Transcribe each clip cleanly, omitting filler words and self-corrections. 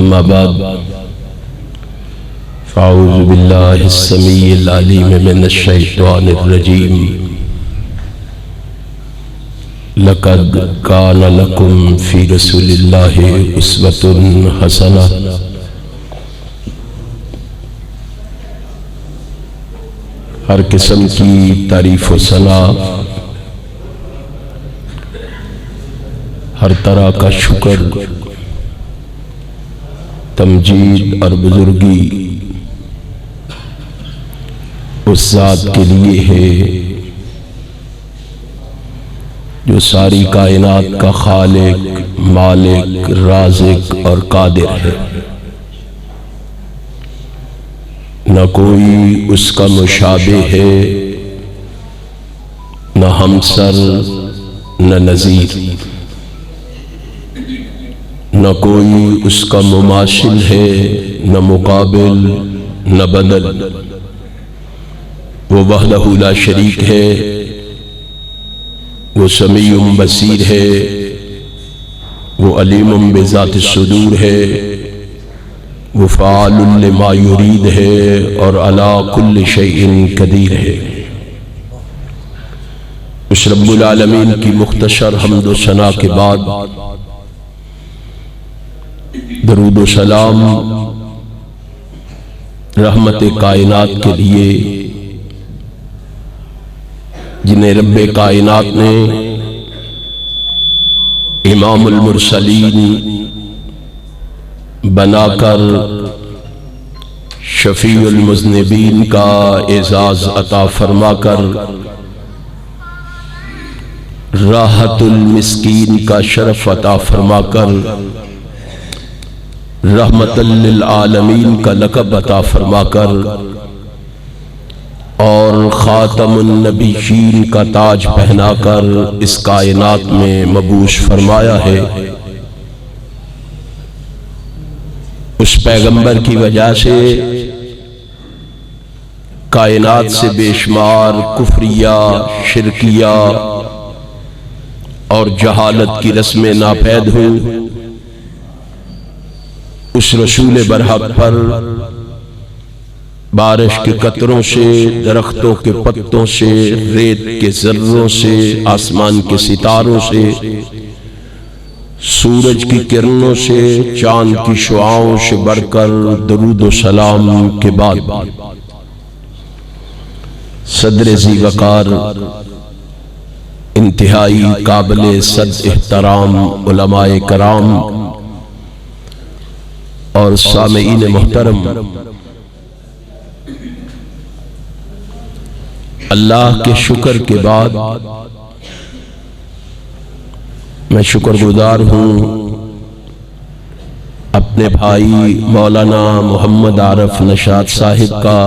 अम्मा बाद फ़अऊज़ु बिल्लाहि अस्समीइल अलीम मिनश शैतानिर रजीम। लक़द कान लकुम फ़ी रसूलिल्लाहि उस्वतुन हसना। हर किस्म की तारीफ़ व सना, हर तरह का शुक्र, तमजीद और बुजुर्गी उस ज़ात के लिए है जो सारी कायनात का खालिक, मालिक, राज़िक और कादिर है। न कोई उसका मुशाबे है, न हमसर, न नज़ीर। न कोई उसका मुमाशिल है, न मुकाबिल, न बदल। वो वहदहू ला शरीक है, वो समीउम बसीर है, वो अलीमुम बिज़ाति सुदूर है, वो फ़ाअलुन लिमा युरीद है और अला कुल्लि शैइन कदीर है। उस रब्बुल आलमीन की मुख्तसर हम्द व सना के बाद दरूद व सलाम रहमत कायनात के लिए, जिन्हें रब्बे कायनात ने इमामुल मुरसलीन बनाकर शफीउल मुज़निबीन का एजाज अता फरमाकर राहतुल मिस्कीन का शरफ अता फरमाकर रहमतल लिल आलमीन का लक़ब अता फरमाकर और खातमुन नबीयीन का ताज पहनाकर इस कायनात में मबूस फरमाया है। उस पैगंबर की वजह से कायनात से बेशुमार कुफ्रिया, शिरकिया और जहालत की रस्में नापैद हुई। उस रसूल बरहक पर बारिश के कतरों से, दरख्तों के पत्तों से, रेत के जर्रों से, आसमान के सितारों से, सूरज की किरणों से, चांद की शुआओं से बढ़कर दरूद व सलाम के बाद सदर ज़ी वक़ार, इंतहाई काबिल सद एहतराम उलमाए कराम और सामईन मोहतरम, अल्लाह के शुक्र के बाद मैं शुक्रगुजार हूँ अपने भाई मौलाना मोहम्मद आरफ नशाद साहिब का,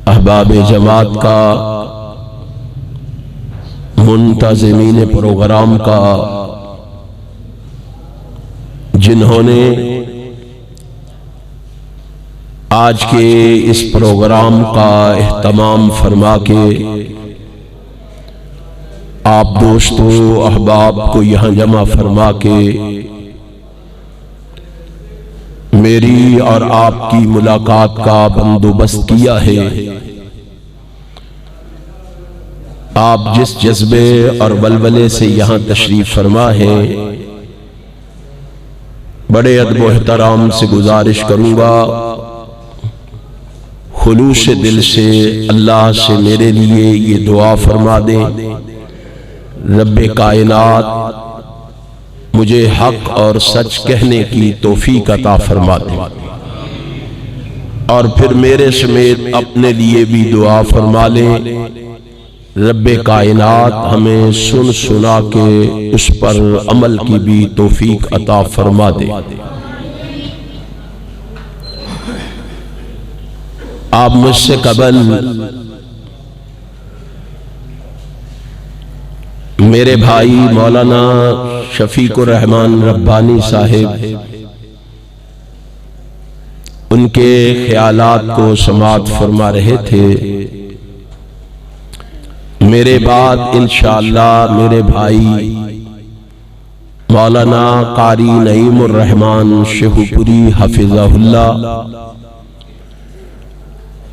अहबाब जमात का, मुंतज़िमीन प्रोग्राम का, जिन्होंने आज के इस प्रोग्राम का एहतमाम फरमा के आप दोस्तों अहबाब को यहाँ जमा फरमा के मेरी और आपकी मुलाकात का बंदोबस्त किया है। आप जिस जज्बे और वलवले से यहाँ तशरीफ फरमा है, बड़े अदब व एहतराम से गुजारिश करूँगा, खुलूस दिल से अल्लाह से मेरे लिए ये दुआ फरमा दें, रब्बे कायनात मुझे हक और सच कहने की तौफीक अता फरमा दे और फिर मेरे समेत अपने लिए भी दुआ फरमा लें, रब्बे कायनात हमें सुन सुना के उस पर अमल की भी तौफीक अता फरमा दे। आप मुझसे कबल मेरे भाई मौलाना शफीकुर रहमान रब्बानी साहिब उनके ख्यालात को समाअत फरमा रहे थे। मेरे बाद इंशाअल्लाह मेरे भाई मौलाना कारी नईमुर रहमान शेखुपुरी हफिज़हुल्लाह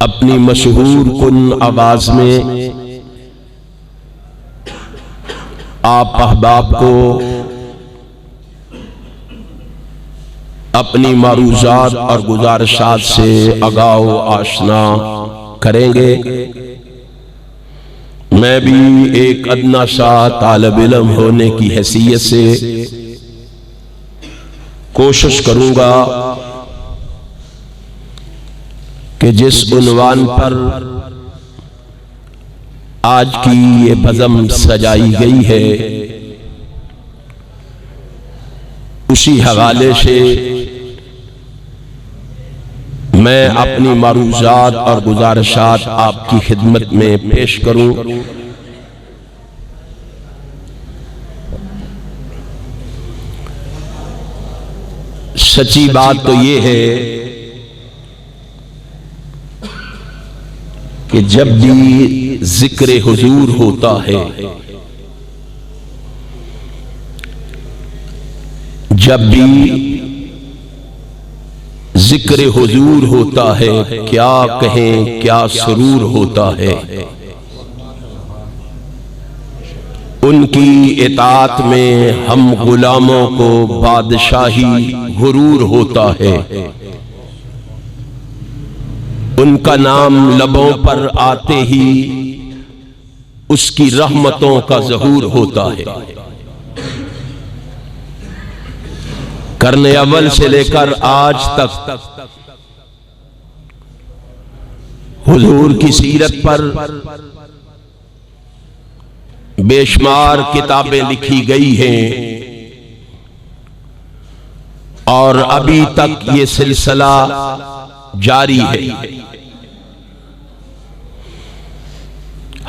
अपनी मशहूर कुन आवाज में आप अहबाब को अपनी मारूजात और गुजारिशात से आगाह आशना करेंगे। मैं भी एक अदना सा तालिब इल्म होने की हैसियत से कोशिश करूंगा कि जिस उन्वान पर आज की ये बज़म सजाई गई है उसी हवाले से मैं अपनी मारूजात और गुजारिशात आपकी खिदमत में पेश करूं। सच्ची बात तो ये है कि जब भी जिक्र हुजूर होता है, जब भी जिक्र हुजूर होता है, क्या कहें क्या सुरूर होता है। उनकी इताअत में हम गुलामों को बादशाही गुरूर होता है। उनका नाम लबों पर आते ही उसकी रहमतों का ज़हूर होता है। करने अव्वल से लेकर आज तक हुजूर की सीरत पर बेशुमार किताबें लिखी गई हैं और अभी तक ये सिलसिला जारी है।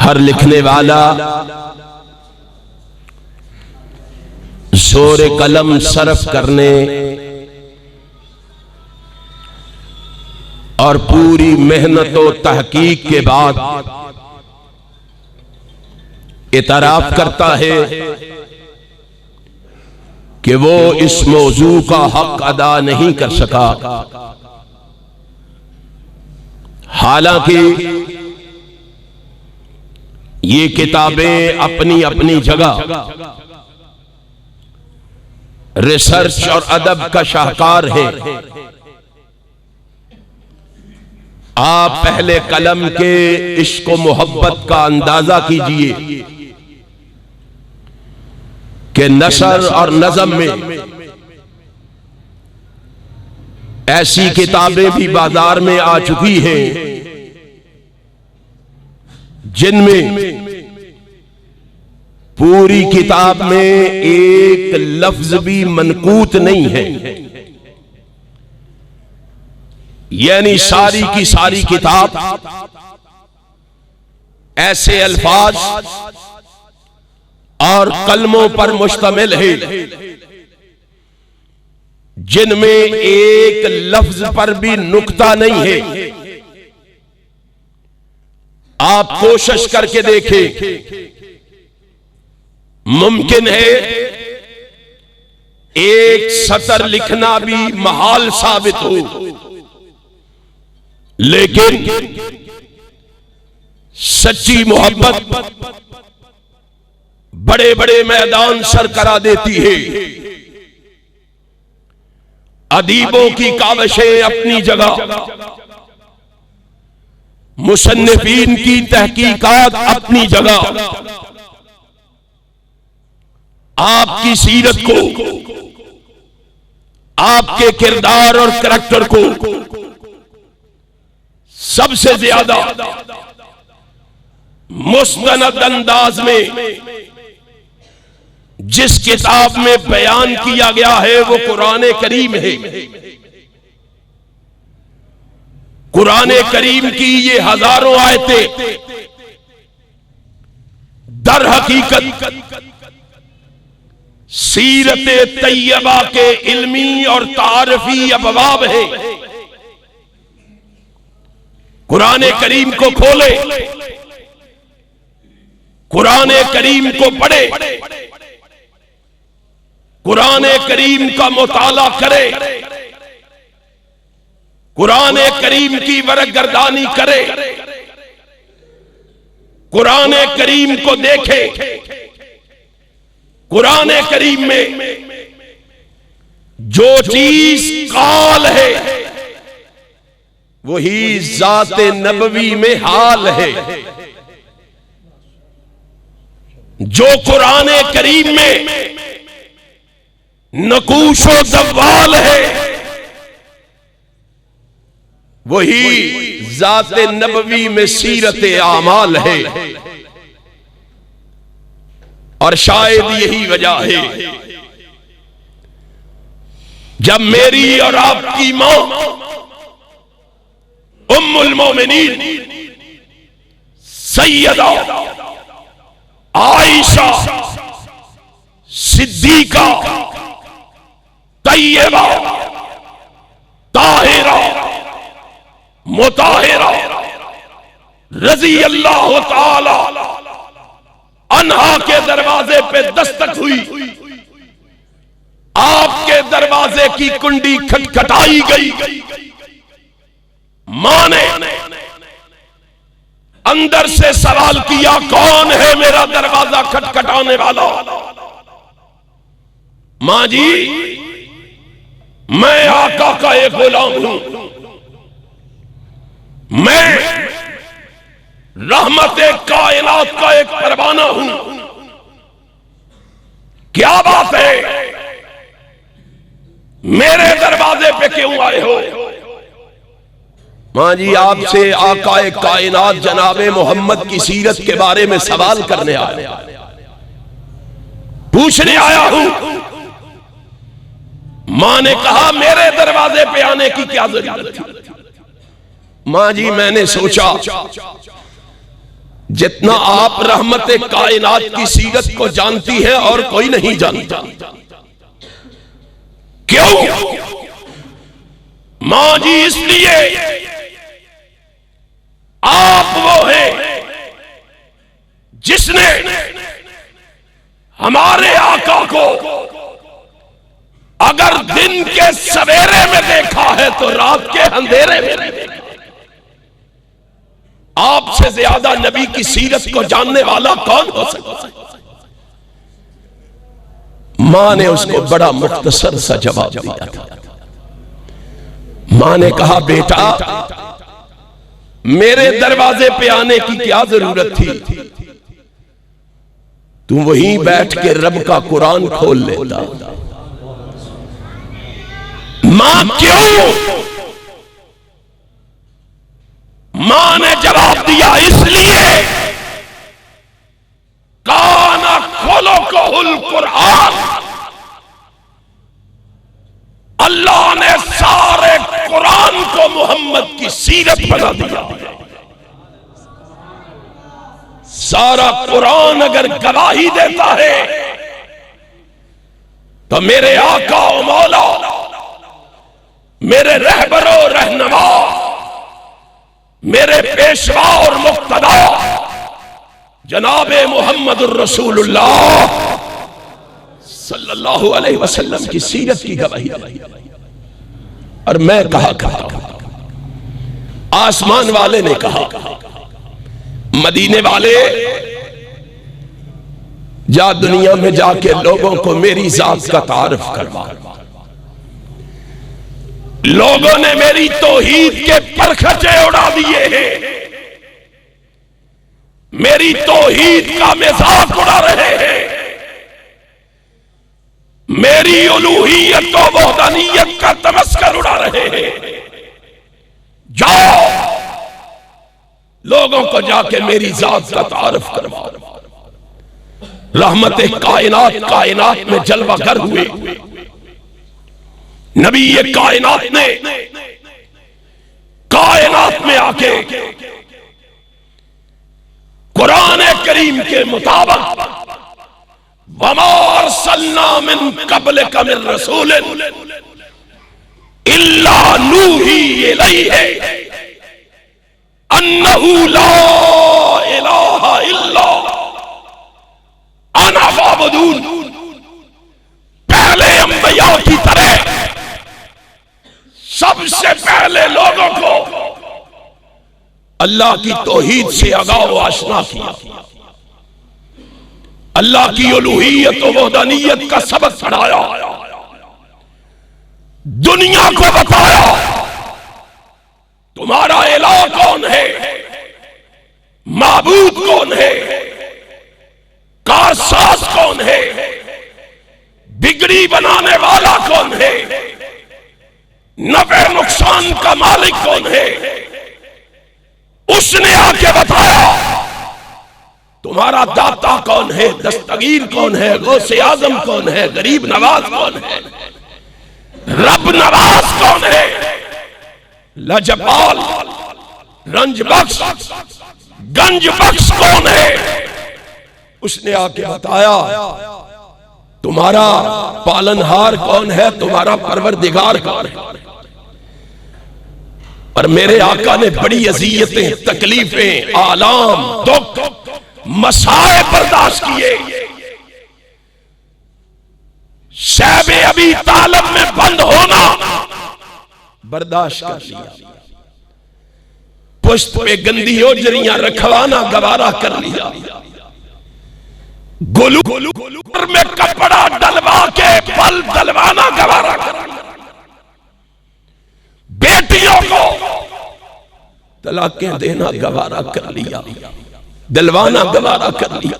हर लिखने वाला जोर कलम सरफ करने और पूरी मेहनत और तहकीक के बाद इतराफ करता है कि वो इस मौजू का हक अदा नहीं कर सका। हालांकि ये किताबें अपनी अपनी जगह रिसर्च और अदब का शाहकार है। आप पहले कलम के इश्क और मोहब्बत का अंदाजा कीजिए कि नसर और नज़म में ऐसी किताबें भी बाजार में आ चुकी हैं जिनमें पूरी किताब में एक लफ्ज भी मनकूत नहीं है, यानी सारी की सारी किताब ऐसे अल्फाज और कलमों पर मुश्तमिल है जिनमें एक लफ्ज पर भी नुक्ता नहीं है। आप कोशिश करके देखें, मुमकिन है एक सतर लिखना भी महाल साबित हो, लेकिन सच्ची मोहब्बत बड़े बड़े मैदान सर करा देती है। अदीबों की काविशें अपनी जगह, मुसन्निफीन की तहकीकात अपनी जगह, आपकी सीरत को, आपके किरदार और करैक्टर को सबसे ज्यादा मुस्तनद अंदाज में जिस किताब में बयान किया गया है वो कुरान करीम है। कुरान करीम की ये हजारों आयतें दर हकीकत सीरत तैयबा के इल्मी और तारफी अबवाब है। कुरान करीम को खोले, कुरान करीम को पढ़े, कुरान करीम का मुताला करे, कुरान करीम की वरगर्दानी करे, कुरान करीम को देखे। कुरान करीम में जो चीज काल है वही जाते नबवी में हाल है। जो कुरान करीम में नकूशो दवाल है वही जाते नबवी में सीरत आमाल है। और शायद यही वजह है जब मेरी और आपकी मां उम्मुल मोमिनीन सैयदा आयशा सिद्दीका तैयबा ताहिरा मुताहिरा रजी अल्लाह ताला अन्हा के दरवाजे पे दस्तक हुई, आपके दरवाजे की कुंडी खटखटाई गई। मां ने अंदर से सवाल किया, कौन है मेरा दरवाजा खटखटाने वाला? मां जी, मैं आका का एक गुलाम हूं, मैं रहमत कायनात का एक परवाना हूं। क्या बात है, मेरे दरवाजे पे क्यों आए हो? मां जी, आपसे आकाए कायनात जनाबे मोहम्मद की सीरत के बारे में सवाल करने आया, पूछने आया हूं। मां ने कहा, मेरे दरवाजे पे आने की क्या जरूरत थी? मां जी, मैंने सोचा जितना आप रहमत कायनात की सीरत को जानती हैं और कोई नहीं जानता। क्यों? मां जी, इसलिए आप वो हैं जिसने हमारे आका को अगर दिन के सवेरे में देखा है तो रात के अंधेरे में नहीं देखा। आपसे ज्यादा नबी की सीरत को जानने वाला कौन हो सकता है? मां ने उसको बड़ा मुख्तसर सा जवाब दिया था। मां ने कहा, बेटा, मेरे दरवाजे पे आने की क्या जरूरत थी? तू वहीं बैठ के रब का कुरान खोल लेता। मां क्यों? मां ने जवाब दिया, इसलिए काना खोलो कोहुल कुरान। अल्लाह ने सारे कुरान को मोहम्मद की सीरत बना दिया। सारा कुरान अगर गवाही देता है तो मेरे आका और मौला, मेरे रहबरो रहनुमा, मेरे पेशवा और मुक्तदा जनाबे मोहम्मदुर रसूलुल्लाह सल्लल्लाहु अलैहि वसल्लम की सीरत की गवाही। और मैं कहा आसमान वाले ने कहा, मदीने वाले जा दुनिया में जाके लोगों को मेरी जात का तारुफ करवा। लोगों ने मेरी तौहीद के परखचे उड़ा दिए हैं, मेरी तौहीद का मजाक उड़ा रहे हैं, मेरी उलूहियत और वहदानियत का तमस्कर उड़ा रहे हैं। जाओ, लोगों को जाके मेरी जात का तारुफ करवाओ। रहमत कायनात कायनात में जलवागर हुए। नबी ये कायनात ने कायनात में आके कुरान करीम के मुताबिक वमा अरसलना मिन क़ब्लिका मिन रसूलिन इल्ला नूही इलैहि अन्नहु ला इलाहा इल्ला अना फाबुदून। पहले अंबिया की तरह सबसे पहले लोगों को अल्लाह की तौहीद से आगाह आशना किया, अल्लाह की उलूहियत और वहदानियत का सबक पढ़ाया, दुनिया को बताया तुम्हारा इलाह कौन है, माबूद कौन है, कारसाज कौन है, बिगड़ी बनाने वाला कौन है, नफे नुकसान का मालिक कौन है। उसने आके बताया तुम्हारा दाता कौन है, दस्तगीर कौन है, गौसे आजम कौन है, गरीब नवाज कौन है, रब नवाज कौन है, लजपाल रंज बख्श गंज बख्श कौन है। उसने आके बताया तुम्हारा पालनहार कौन है, तुम्हारा परवरदिगार कौन है। और मेरे आका ने बड़ी अज़ियतें, तकलीफें, आलाम, दुख, मसाए बर्दाश्त किए। शैबे अबी तालिब में बंद होना बर्दाश्त कर लिया, पुश्त पे गंदी ओजरियां रखवाना गवारा कर लिया, गोलू में कपड़ा डलवा के पल डलवाना गवारा कर लिया, बेटियों को तलाकें देना गवारा कर लिया, दिलवाना गवारा कर लिया,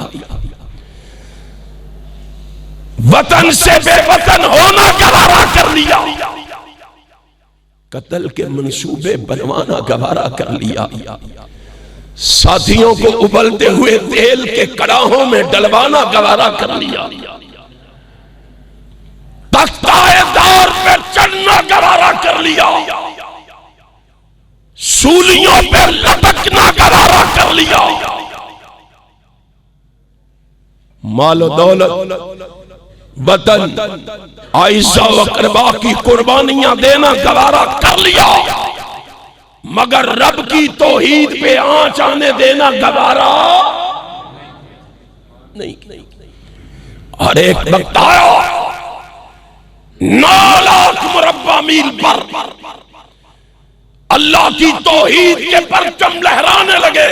वतन से बेवतन होना गवारा कर लिया, कत्ल के मंसूबे बनवाना गवारा कर लिया, साथियों को उबलते हुए तेल के कड़ाहों में डलवाना गवारा कर लिया, तख्ताएदार पे चढ़ना गवारा कर लिया, सूलियों पे लटकना गवारा कर लिया, मालो दौलत, वतन, आइशा व करबा की कुर्बानियां देना गवारा कर लिया, मगर रब की तौहीद पे आंच आने देना गवारा नहीं। और एक वक्त आया 9 लाख मुरब्बा मील पर अल्लाह की तौहीद के परचम लहराने लगे।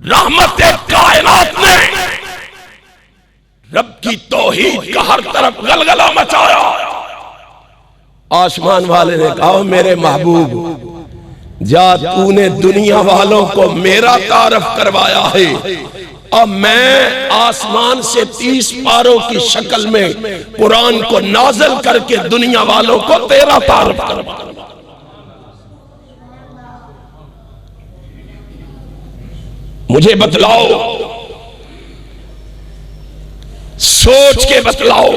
रहमत कायनात ने रब की तौहीद का हर तरफ गलगला मचाया। आसमान वाले ने कहा मेरे महबूब, जा तूने दुनिया वालों को मेरा तारफ करवाया है, अब मैं आसमान से 30 पारों की शक्ल में कुरान को नाज़िल करके दुनिया वालों को तेरा तारफ करवा। मुझे बतलाओ, सोच के बतलाओ,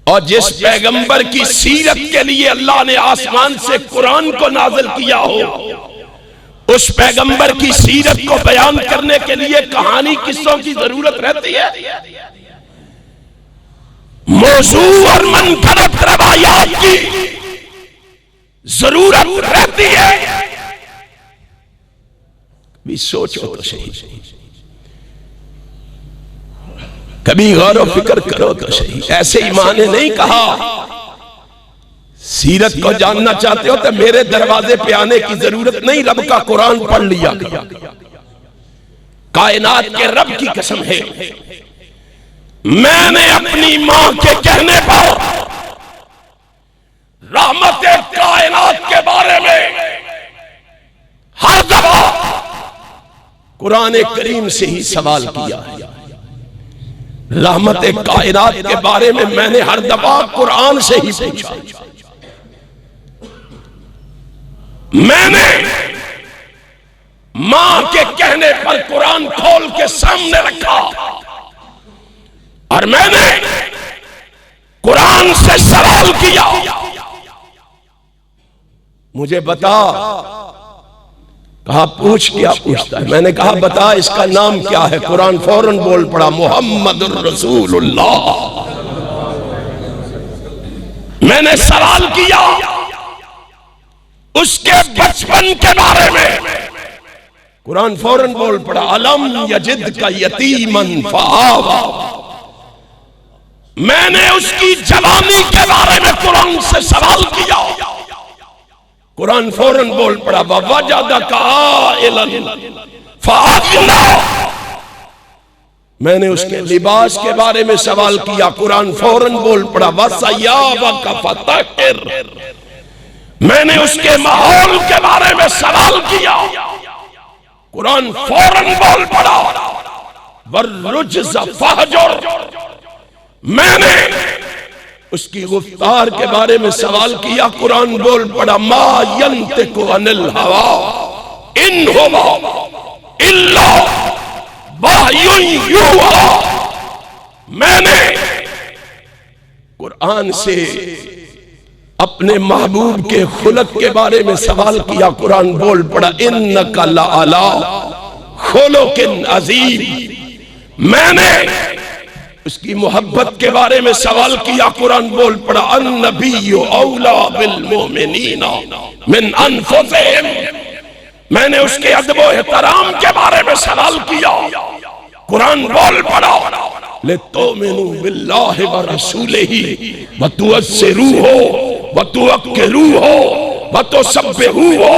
और जिस पैगंबर की सीरत के लिए अल्लाह ने आसमान से कुरान को नाज़िल किया हो, उस पैगंबर की सीरत को बयान करने के लिए कहानी किस्सों की जरूरत रहती है? मौजू और मनफरद रवायात की जरूरत रहती है? भी सोचो तो सही, कभी गौर व फिक्र करो तो सही। ऐसे ईमान ने नहीं कहा सीरत को जानना चाहते हो तो मेरे दरवाजे पे आने की जरूरत नहीं, रब का कुरान पढ़ लिया। कायनात के रब की कसम है, मैंने अपनी मां के कहने पर रहमत कायनात के बारे में हर दफा कुरान करीम से ही सवाल किया है। रहमत कायनात के बारे में मैंने हर दफा कुरान से ही पूछा। मैंने मां के कहने पर कुरान खोल के सामने रखा और मैंने कुरान से सवाल किया, मुझे बता। कहा पूछ, क्या पूछता है? मैंने कहा बता इसका नाम क्या है? कुरान फौरन बोल पड़ा मुहम्मदुर रसूलुल्लाह। मैंने सवाल किया उसके बचपन के बारे में, कुरान फौरन बोल पड़ा अलम यजिद का यतीमन फआवा मैंने उसकी जवानी के बारे में कुरान से सवाल किया, कुरान फौरन बोल पड़ा ववजदका फागिना। मैंने उसके लिबास के बारे में सवाल किया, कुरान फौरन बोल पड़ा वसयाबका फतहिर। मैंने उसके माहौल के बारे में सवाल किया, कुरान फौरन बोल पड़ा वरुज्ज़ फहजुर। मैंने उसकी गुफ्तार के बारे में सवाल किया, कुरान बोल पड़ा मा यंतिकु अनिल हवा इन हुवा इल्ला वह्युन युहा। मैंने कुरान से अपने महबूब के खुलक के बारे में सवाल किया, कुरान बोल पड़ा इन्नका लअला खुलुकिन अज़ीम। मैंने उसकी मोहब्बत के बारे में सवाल किया, कुरान बोल पड़ा अन्नबिय्यु औला बिल मोमिनीना मिन अनफुसिहिम। मैंने उसके अदब व एहतराम के बारे में सवाल किया, कुरान बोल पड़ा लितुमिनु बिल्लाहि व रसूलिही व तुअस्सिरूहु व तुवक्किरूहु व तुसब्बिहूहु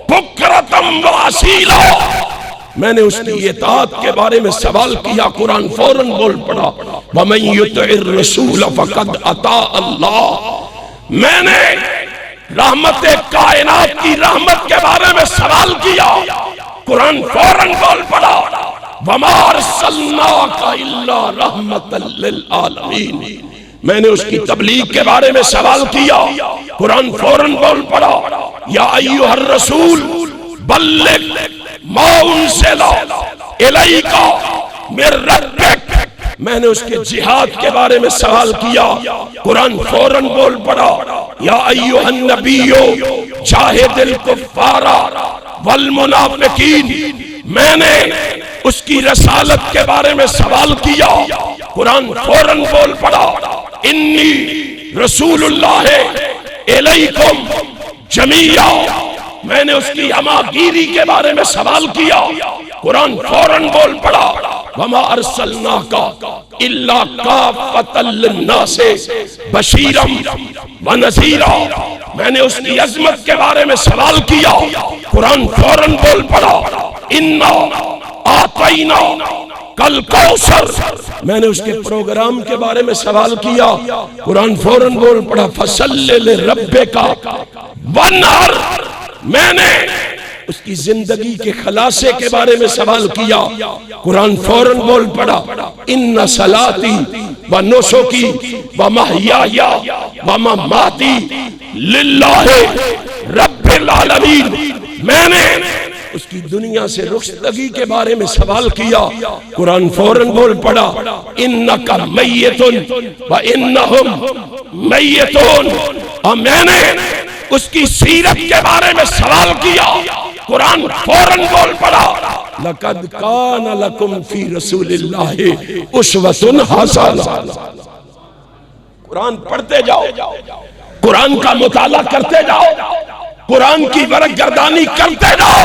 बुक्रतम व असीला। मैंने उसकी इताअत के बारे में सवाल किया, कुरान फौरन बोल पड़ा वमन युतिइर रसूल फक़द अता अल्लाह। मैंने रहमत कायनात की रहमत के बारे में सवाल किया, कुरान फौरन बोल पड़ा वमा अरसलनाका इल्ला रहमतल लिल आलमीन। मैंने उसकी तबलीग के बारे में सवाल किया, कुरान फौरन बोल पड़ा या अय्युहर रसूल बल्लिग मा उनज़िला इलैका मिर रब्बिक। मैंने उसके जिहाद के बारे में सवाल किया, कुरान फौरन बोल पड़ा या अय्युहन नबिय्यु जाहिदिल कुफ्फारा वल मुनाफिकीन। मैंने उसकी रसालत के बारे में सवाल किया, कुरान फौरन बोल पड़ा इन्नी रसूलुल्लाह इलैकुम जमीया। मैंने उसकी हमागिरी के बारे में सवाल किया, कुरान फौरन बोल पड़ा वमा अरसलनाका इल्ला काफ़तल लिन्नासि बशीरम व नज़ीरा। मैंने उसकी अजमत के बारे में सवाल किया, कुरान फौरन बोल पड़ा इन्ना आतैना कल कौसर। मैंने उसके प्रोग्राम के बारे में सवाल किया, कुरान फौरन बोल पड़ा फसल्लि लिरब्बिका वन्हर। मैंने उसकी जिंदगी के खलासे के बारे में सवाल किया, कुरान फौरन बोल पड़ा इन्ना सलाती व नुसुकी व महयाया व ममाती लिल्लाहि रब्बिल आलमीन। मैंने उसकी दुनिया से रुखसतगी के बारे में सवाल किया, कुरान फौरन बोल पड़ा इन्नका मय्यतुन व इन्नहुम मय्यतुन। और मैंने उसकी सीरत के बारे में सवाल किया, कुरान फौरन बोल पड़ा लक़द कान लकुम फी रसूलिल्लाहि उस्वतुन हसना। कुरान पढ़ते जाओ, कुरान का मुताला करते जाओ, कुरान की बरगर्दानी करते जाओ।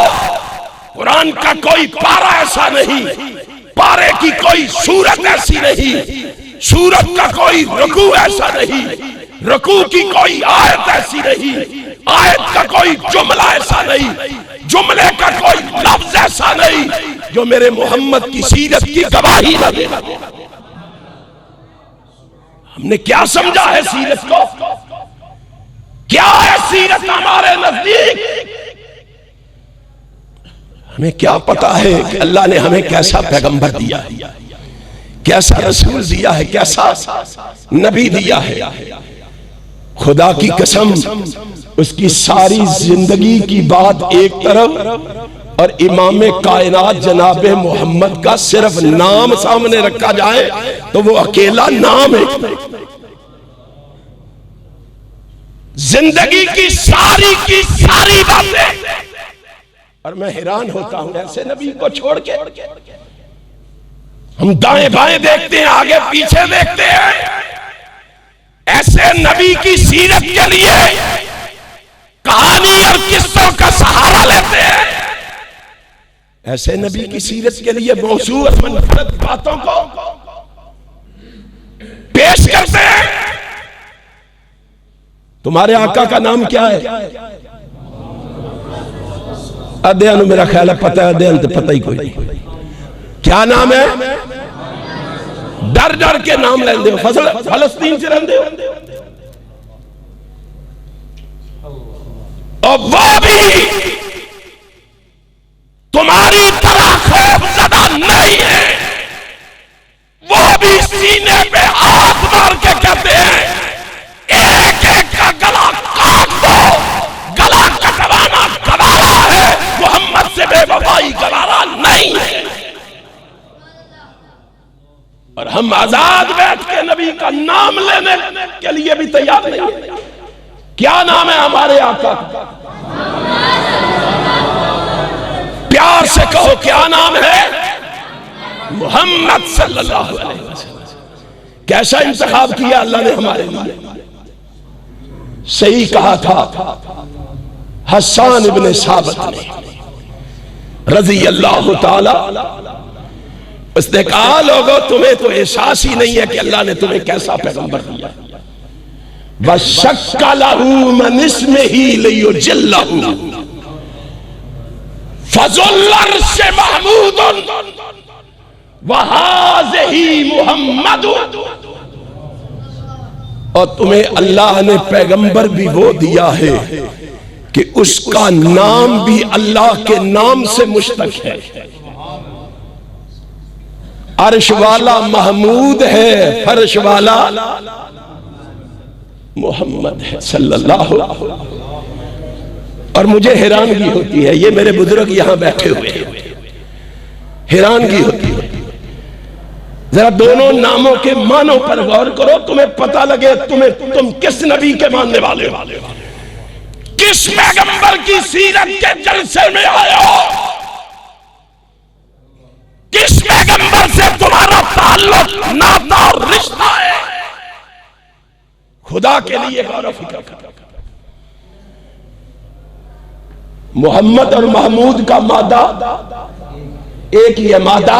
कुरान का कोई पारा ऐसा नहीं, पारे की कोई सूरत ऐसी नहीं, सूरत का कोई रुकू ऐसा नहीं, रुकू की कोई आयत ऐसी नहीं, आयत का कोई जुमला ऐसा नहीं, जुमले का कोई लफ्ज ऐसा नहीं जो मेरे मोहम्मद की सीरत की गवाही न दे। हमने क्या समझा है सीरत को, क्या है सीरत हमारे नजदीक? हमें क्या पता है कि अल्लाह ने हमें कैसा पैगंबर दिया है, कैसा रसूल दिया है, कैसा नबी दिया है। खुदा की कसम, उसकी सारी जिंदगी की बात एक तरफ और इमाम कायनात जनाबे मोहम्मद का सिर्फ नाम सामने रखा जाए तो वो अकेला नाम है। जिंदगी की सारी बातें, और मैं हैरान होता हूं ऐसे नबी को छोड़ के हम दाएं बाएं देखते हैं, आगे पीछे देखते हैं। ऐसे नबी की सीरत के लिए कहानी और किस्सों का सहारा लेते हैं। ऐसे नबी की सीरत के लिए मौजूद और मनफरद बातों को पेश पेश करते हैं। तुम्हारे आका का नाम क्या है? अध्ययन मेरा ख्याल है पता है, अध्ययन तो पता ही कोई नहीं। क्या नाम है? डर डर के नाम लेंदे हो, फलस्तीन से रहंदे हो, और वो भी तुम्हारी तरह खौफज़दा नहीं है। वो भी सीने पे हाथ मार के कहते हैं एक एक का गला काट दो। गला कटवाना गवारा है, मोहम्मद से बेवफाई गवारा नहीं है। और हम आजाद बैठ के नबी का नाम लेने के लिए भी तैयार नहीं है। क्या नाम है हमारे आका? प्यार से कहो क्या नाम है? मोहम्मद सल्लल्लाहु अलैहि वसल्लम। कैसा इंतखाब किया अल्लाह ने हमारे लिए। सही कहा था हसन इब्ने साबित ने रज़ी अल्लाह ताला, उसने कहा लोगों तुम्हें तो एहसास ही नहीं है कि अल्लाह ने तुम्हें कैसा पैगंबर दिया। वशक्का लहू मन इस्मिही लियुजल्लहू फज़ुल अर्श महमूदुन वहाज़िही मुहम्मदुन। और तुम्हें अल्लाह ने पैगंबर भी वो दिया है कि उसका नाम भी अल्लाह के नाम से मुश्तक है। अर्श वाला महमूद है, फर्श वाला मोहम्मद है सल्लल्लाहु। और मुझे हैरानगी होती है, ये मेरे बुजुर्ग यहां बैठे हुए हैं, हैरानगी होती है। जरा दोनों नामों के मानों पर गौर करो, तुम्हें पता लगे तुम किस नबी के मानने वाले हो, किस पैगंबर की सीरत के जलसे में आए हो, किस पैगंबर से तुम्हारा ताल्लुक, नाता और रिश्ता है। खुदा के लिए गौर फिक्र करो। मोहम्मद और महमूद का मादा एक ही है, मादा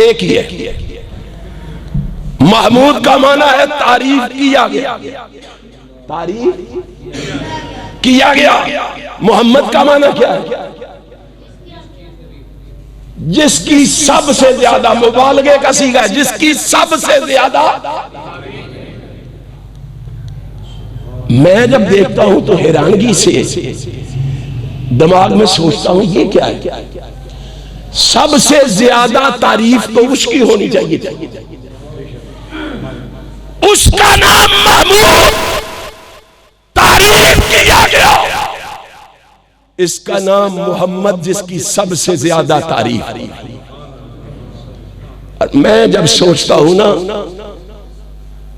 एक ही है। महमूद का माना है तारीफ किया गया, तारीफ किया गया। मोहम्मद का माना क्या है? जिसकी सबसे ज्यादा, मुबालगे का सीगा है, जिसकी सबसे ज्यादा। मैं जब देखता हूं तो हैरानगी से दिमाग में सोचता हूं ये क्या है? सबसे ज्यादा तारीफ तो उसकी होनी चाहिए। उसका नाम महमूद, तारीफ किया गया। इसका नाम मोहम्मद, जिसकी सबसे ज्यादा तारीफ। और मैं जब सोचता हूं ना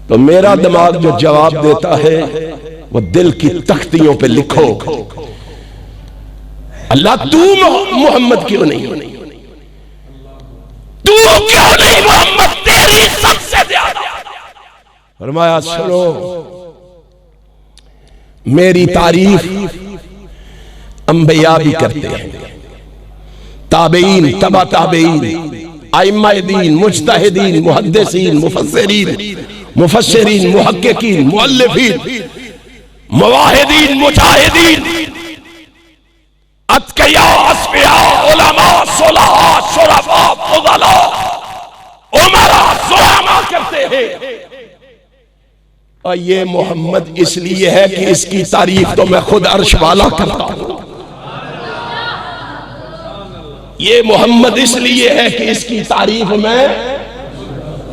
तो मेरा दिमाग जो जवाब देता है वो दिल की तख्तियों पे लिखो, अल्लाह तू मोहम्मद क्यों नहीं, तू क्यों नहीं मोहम्मद, तेरी सबसे ज्यादा। फरमाया सुनो, मेरी तारीफ अंबिया भी करते हैं, ताबईन, तबा ताबईन, आइम्माए दीन, मुज्तहिदीन, मुहद्दिसीन, मुफस्सिरीन, मुहक्किकीन, मुअल्लिफीन, मुवाहिदीन, मुजाहिदीन, अत्किया, अस्फिया, उलमा, सुलहा, शुरफा, फुज़ला, उमरा, ज़ुलामा करते हैं। और ये मोहम्मद इसलिए है कि इसकी तारीफ तो मैं खुद अर्श वाला करता हूं। ये मोहम्मद इसलिए है कि इसकी तारीफ में,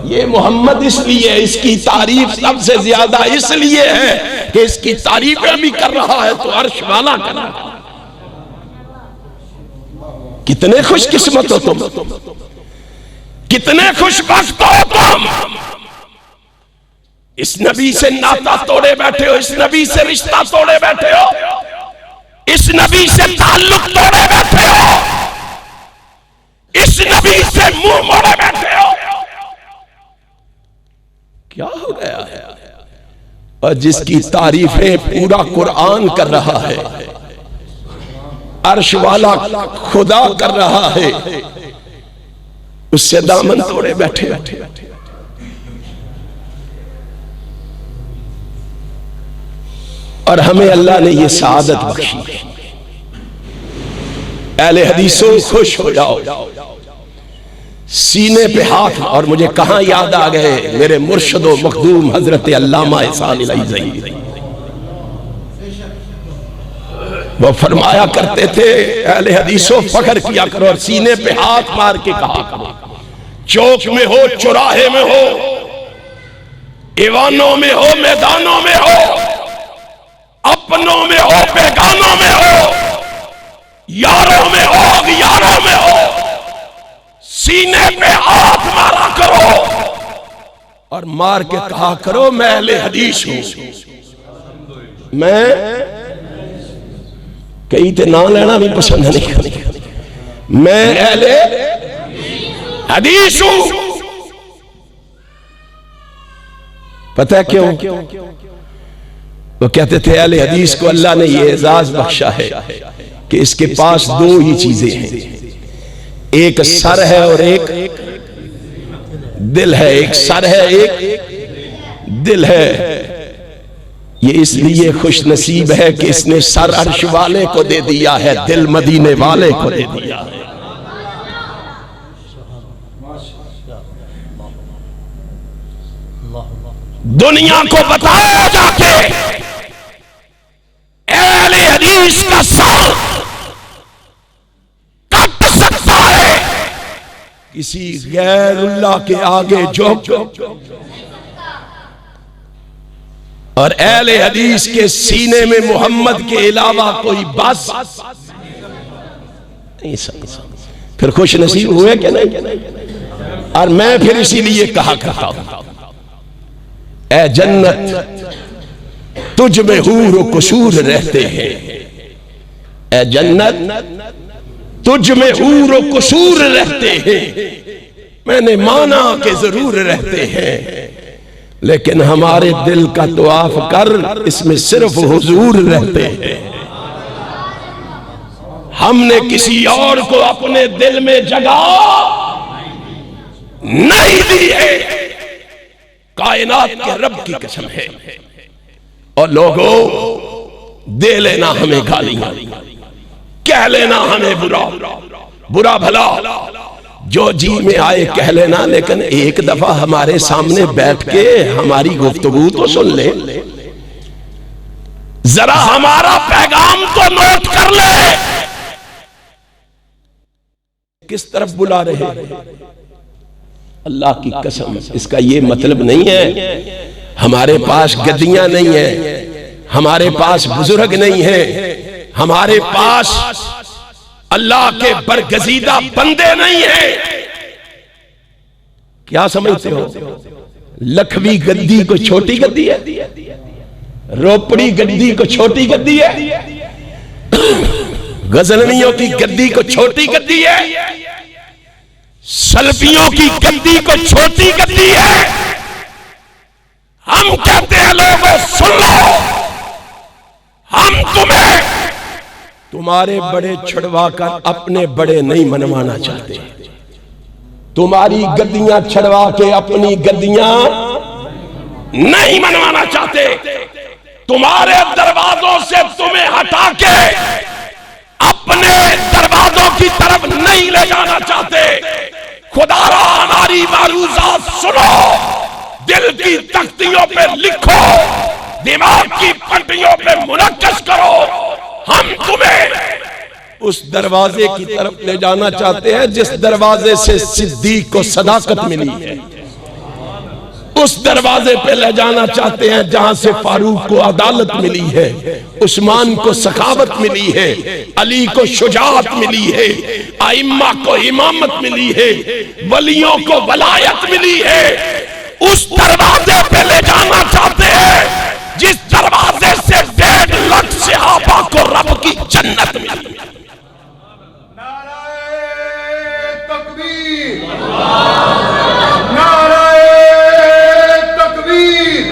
ये मोहम्मद इसलिए, इसकी तारीफ सबसे ज्यादा इसलिए है कि इसकी तारीफें भी कर रहा है तो अर्श वाला कर रहा है। कितने खुशकिस्मत हो तुम, कितने खुशबख्त हो तुम। इस नबी से नाता तोड़े बैठे हो, इस नबी से रिश्ता तोड़े बैठे हो, इस नबी से ताल्लुक तोड़े बैठे हो, इस नबी से मुंह मोड़े बैठे हो। क्या हो गया है? और जिसकी तारीफें पूरा कुरान कर रहा है, अर्श वाला खुदा कर रहा है, उससे दामन तोड़े बैठे। और हमें अल्लाह ने ये सआदत बख्शी। अहले हदीसों खुश हो जाओ, सीने पे हाथ। और मुझे कहां याद आ गए मेरे मुर्शद व मखदूम हजरत अल्लामा एहसान इलाही ज़ई। वो फरमाया करते थे, अहले हदीसों फख्र किया करो और सीने पे हाथ मार के कहा करो, चौक में हो, चौराहे में हो, ईवानों में हो, मैदानों में हो, अपनों में हो, बेगानों में हो, यारों में हो, यारों में हो, सीने पे हाथ मारा करो और मार के कहा करो, मैं अहले हदीस हूं। मैं कई ते ना लेना भी पसंद नहीं करती, मैं अहले हदीस हूं। पता है क्यों? वो कहते थे अहले हदीस को अल्लाह ने ये एजाज बख्शा है कि इसके पास दो ही चीजें हैं, एक सर है और एक दिल है। एक सर है, एक दिल है। ये इसलिए खुश नसीब है कि इसने सर अर्श वाले को दे दिया है, दिल मदीने वाले को दे दिया है। दुनिया को बताओ जाके अहले हदीस का सर कट सकता है किसी गैरुल्लाह के आगे झुक, और अहले हदीस के सीने में मोहम्मद के अलावा कोई बस नहीं। फिर खुश नसीब हुए कि नहीं? और मैं फिर इसीलिए कहा करता हूं, ए जन्नत तुझ में हूर व कसूर रहते हैं, ए जन्नत तुझ में हूर व कसूर रहते हैं। मैंने माना कि जरूर रहते हैं, लेकिन हमारे दिल का तवाफ कर, इसमें सिर्फ हुजूर रहते हैं। हमने किसी और को अपने दिल में जगह नहीं दी है, कायनात के रब की कसम है। और लोगों, दे लेना हमें गालियां, कह लेना हमें बुरा भला, जो जी में आए कह लेना, लेकिन एक दफा हमारे सामने बैठ के हमारी गुफ्तगू तो सुन ले, जरा हमारा पैगाम तो नोट कर ले। किस तरफ बुला रहे हैं? अल्लाह की कसम, इसका ये मतलब नहीं है हमारे पास गद्दियां नहीं है, हमारे पास बुजुर्ग नहीं है, हमारे पास अल्लाह के बरगजीदा बंदे नहीं है। क्या समझते हो? लखवी गद्दी को छोटी गद्दी है, रोपड़ी गद्दी को छोटी गद्दी है, गजनवियों की गद्दी को छोटी गद्दी है, सल्फियों की गद्दी को छोटी गद्दी है। हम कहते हैं लोगों सुन लो, हम तुम्हें तुम्हारे बड़े छुड़वा कर अपने बड़े नहीं मनवाना चाहते, तुम्हारी गद्दियां छड़वा के अपनी गद्दियां नहीं मनवाना चाहते, तुम्हारे दरवाजों से तुम्हें हटा के अपने दरवाजों की तरफ नहीं ले जाना चाहते। खुदारा हमारी मारूजात सुनो, दिल की तख्तियों पे लिखो, दिमाग की पट्टियों पे मुनक्कश करो। हम तुम्हें उस दरवाजे की तरफ ले जाना चाहते हैं जिस दरवाजे से सिद्दीक को सदाकत मिली है, उस दरवाजे पे ले जाना चाहते हैं जहां से फारूक को अदालत मिली है, उस्मान को सखावत मिली है, अली को शुजाअत मिली है, आइम्मा को इमामत मिली है, वलियों को वलायत मिली है। उस दरवाजे पे ले जाना चाहते हैं जिस दरवाजे से 1.5 लाख सहाबा को रब की जन्नत मिली। नाराए तकबीर, नाराए तकबीर,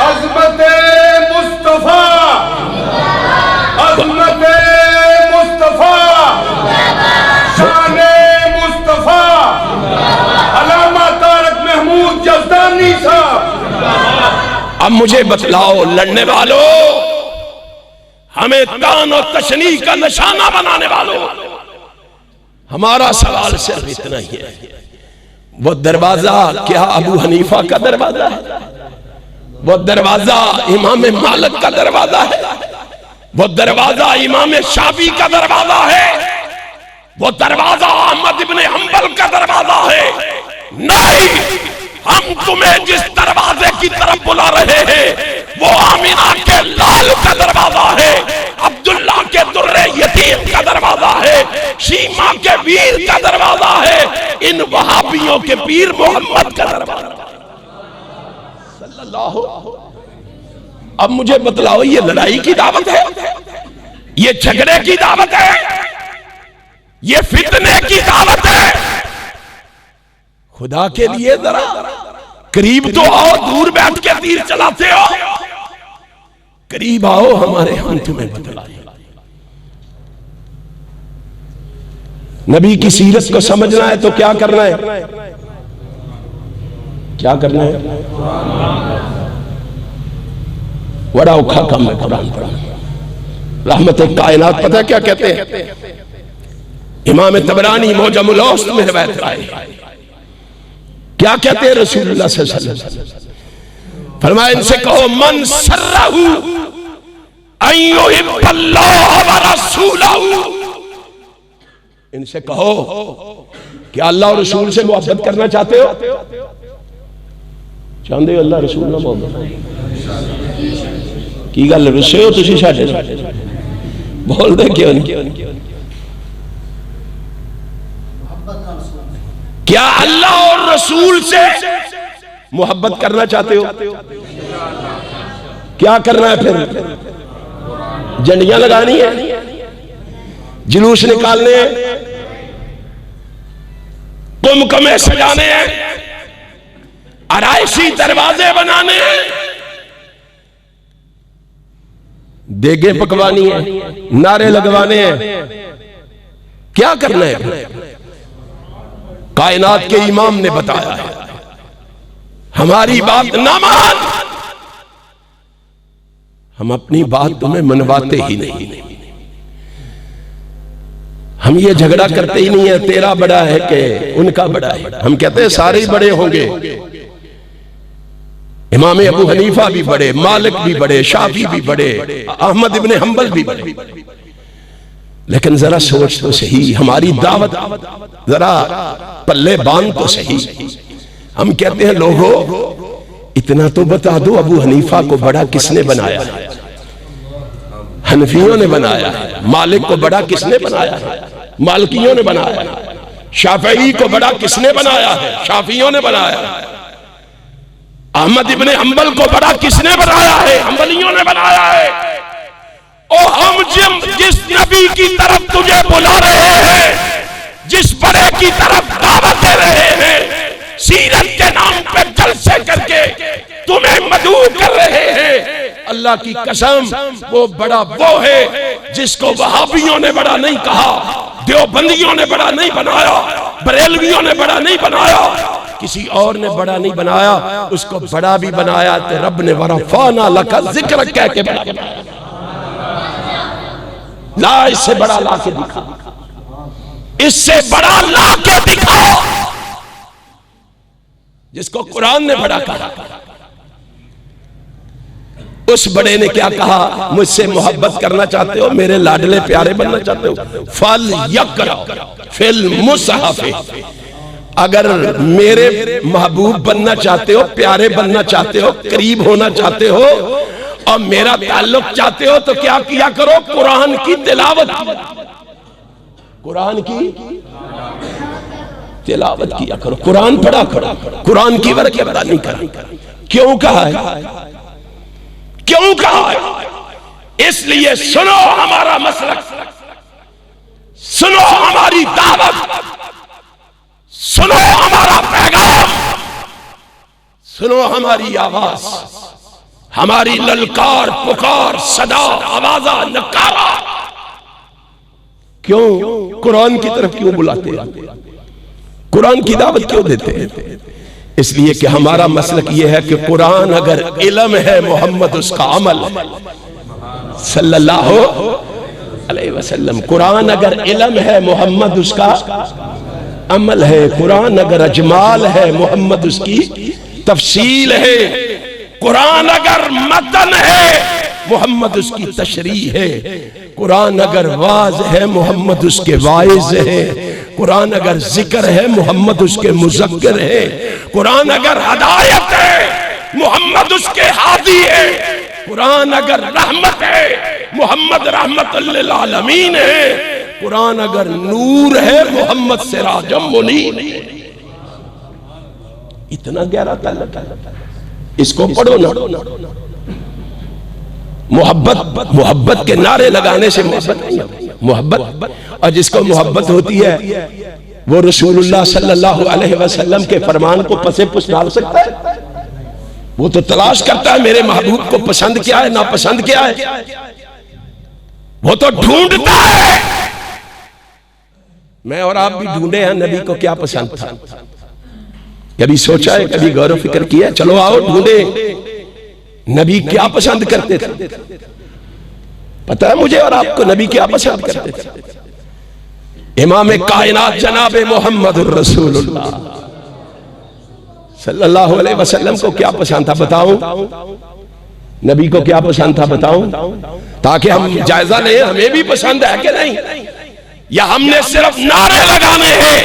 अज़मते मुस्तफा, अज़मते मुस्तफा, शाने मुस्तफा, अलामा तारक महमूद जज़दानी साहब। मुझे बतलाओ लड़ने वालों, हमें तान और तशनी का निशाना बनाने वालों, हमारा सवाल सिर्फ इतना ही है, वो दरवाजा क्या अबू हनीफा का दरवाजा है? वो दरवाजा इमाम मालिक का दरवाजा है? वो दरवाजा इमाम शाफी का दरवाजा है? वो दरवाजा अहमद इब्ने हंबल का दरवाजा है? नहीं, हम तुम्हें जिस दरवाजे की तरफ बुला रहे हैं वो आमिना के लाल का दरवाजा है, अब्दुल्ला के दुर्रे यतीम का दरवाजा है, शीमा के वीर का दरवाजा है, इन वहाबियों के पीर मोहम्मद का दरवाजा सल्लल्लाहु। अब मुझे बतलाओ, ये लड़ाई की दावत है, ये झगड़े की दावत है, ये फितने की दावत है? खुदा के लिए जरा करीब तो आओ, दूर बैठ के तीर चलाते हो, करीब आओ, हमारे हम तुम्हें बतलाए। नबी की सीरत को समझना है तो क्या करना है? क्या करना है? बड़ा औखा काम है कुरान पढ़ना। रहमत कायनात पता है क्या कहते हैं? इमाम तबरानी मौजमुल औसत में रिवायत आए, क्या कहते हैं रसूलुल्लाह सल्लल्लाहु अलैहि वसल्लम? फरमाया, इनसे कहो मन सर्रहु अन युहिब्बल्लाह व रसूलहु, इनसे कहो कि अल्लाह और रसूल से मोहब्बत करना चाहते हो? चाहते हो अल्लाह रसूल ना मोहब्बत की गल रुसे हो तुसी साडे बोलदे क्यों नहीं? क्या अल्लाह और रसूल से मोहब्बत करना चाहते हो? क्या करना है फिर? झंडियां लगानी है, जुलूस निकालने हैं, कुमकुमे सजाने हैं, आराइशी दरवाजे बनाने हैं, देगे पकवानी है, नारे लगवाने हैं, क्या करना है? कायनात के इमाम ने बताया है, हमारी बात ना मान, हम अपनी बात तुम्हें मनवाते ही नहीं, हम ये झगड़ा करते ही नहीं है तेरा बड़ा है कि उनका बड़ा है, हम कहते हैं सारे ही बड़े होंगे, इमाम अबू हनीफा भी बड़े, मालिक भी बड़े, शाफी भी बड़े, अहमद इब्ने हंबल भी बड़े, लेकिन जरा सोच तो सही, हमारी दावत जरा पल्ले बांध तो सही। हम कहते हैं लोगों इतना तो बता दो, अबू हनीफा को बड़ा किसने बनाया है? हनफियों ने बनाया है। मालिक को बड़ा किसने बनाया है? मालिकियों ने बनाया है। शाफई को बड़ा किसने बनाया है? शाफियों ने बनाया है। अहमद इब्ने हंबल को बड़ा किसने बनाया है? हंबलियों ने बनाया है। और हम जिस नबी की तरफ तुझे बुला रहे हैं, जिस बड़े की तरफ दावत दे रहे हैं, सीरत के नाम पे जलसे करके तुम्हें मदऊ कर रहे हैं, अल्लाह की कसम वो बड़ा वो है जिसको वहाबियों ने बड़ा नहीं कहा, देवबंदियों ने बड़ा नहीं बनाया, बरेलवियों ने बड़ा नहीं बनाया, किसी और ने बड़ा नहीं बनाया, उसको बड़ा भी बनाया तो रब ने वरफाना लका जिक्र कह के बड़ा बनाया। ला इससे बड़ा ला के दिखा, इससे बड़ा ला के दिखाओ जिसको कुरान ने बड़ा कहा। उस बड़े ने क्या कहा? मुझसे मोहब्बत करना चाहते हो, मेरे लाडले प्यारे बनना चाहते हो, फल यकरा फिल मुसहफे, अगर मेरे महबूब बनना चाहते हो, प्यारे बनना चाहते हो, करीब होना चाहते हो और मेरा ताल्लुक चाहते हो तो क्या किया करो? कुरान की तिलावत, कुरान की तिलावत किया करो, कुरान पढ़ा करो, कुरान की वर्क नहीं करा। क्यों कहा है? क्यों कहा है? इसलिए सुनो हमारा मसलक, सुनो हमारी दावत, सुनो हमारा पैगाम, सुनो हमारी आवाज, हमारी ललकार, पुकार, सदा, आवाजा, नकारा। क्यों कुरान की तरफ क्यों बुलाते हैं? कुरान की दावत क्यों देते हैं? इसलिए कि हमारा मसलक ये है कि कुरान अगर इल्म है, मोहम्मद उसका अमल सल्लल्लाहु अलैहि वसल्लम। कुरान अगर इल्म है, मोहम्मद उसका अमल है। कुरान अगर अजमाल है, मोहम्मद उसकी तफसील है। कुरान अगर मतन है, मोहम्मद उसकी तशरीह है। कुरान अगर वाज है, मोहम्मद उसके वाइज है। कुरान अगर जिक्र है, मोहम्मद उसके मुज़क्किर है। कुरान अगर हदायत है, मोहम्मद उसके हादी है। कुरान अगर रहमत है, मोहम्मद रहमतुल लिल आलमीन है। कुरान अगर नूर है, मोहम्मद सिराजुम मुनीर। इतना गहरा तल्लुक है, इसको पढ़ो ना। मोहब्बत के नारे लगाने से मोहब्बत नहीं होती। मोहब्बत, और जिसको मोहब्बत होती है वो रसूलुल्लाह सल्लल्लाहु अलैहि वसल्लम के फरमान को पसे पुस डाल सकता है। वो तो तलाश करता है मेरे महबूब को पसंद क्या है, नापसंद क्या है। वो तो ढूंढता है। मैं और आप भी ढूंढे हैं नबी को क्या पसंद था। कभी सोचा है, कभी गौर फिक्र किया? चलो आओ ढूंढे नबी क्या पसंद करते थे। पता है मुझे और आपको नबी क्या पसंद करते थे। इमाम कायनात जनाब मोहम्मदुर रसूलुल्लाह सल्लल्लाहु अलैहि वसल्लम को क्या पसंद था बताऊं? नबी को क्या पसंद था बताऊं, ताकि हम जायजा लें हमें भी पसंद है कि नहीं, या हमने सिर्फ नारे लगाने हैं,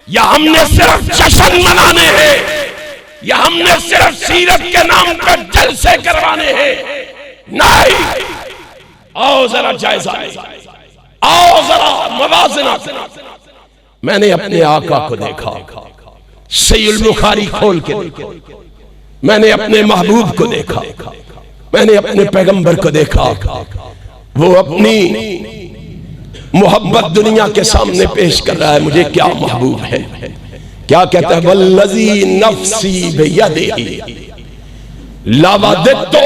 या हमने सिर्फ जश्न मनाने हैं, या हमने सिर्फ सीरत के नाम पर जलसे करवाने हैं। नहीं, आओ जरा जायजा, आओ जरा मवाज़ना। मैंने अपने आका को देखा, सहीह बुखारी खोल के देखा। मैंने अपने महबूब को देखा, मैंने अपने पैगंबर को देखा। वो अपनी मोहब्बत दुनिया के सामने पेश कर रहा है। मुझे क्या महबूब है, क्या कहता है? वल्लज़ी नफ्सी बियदिही लवदतु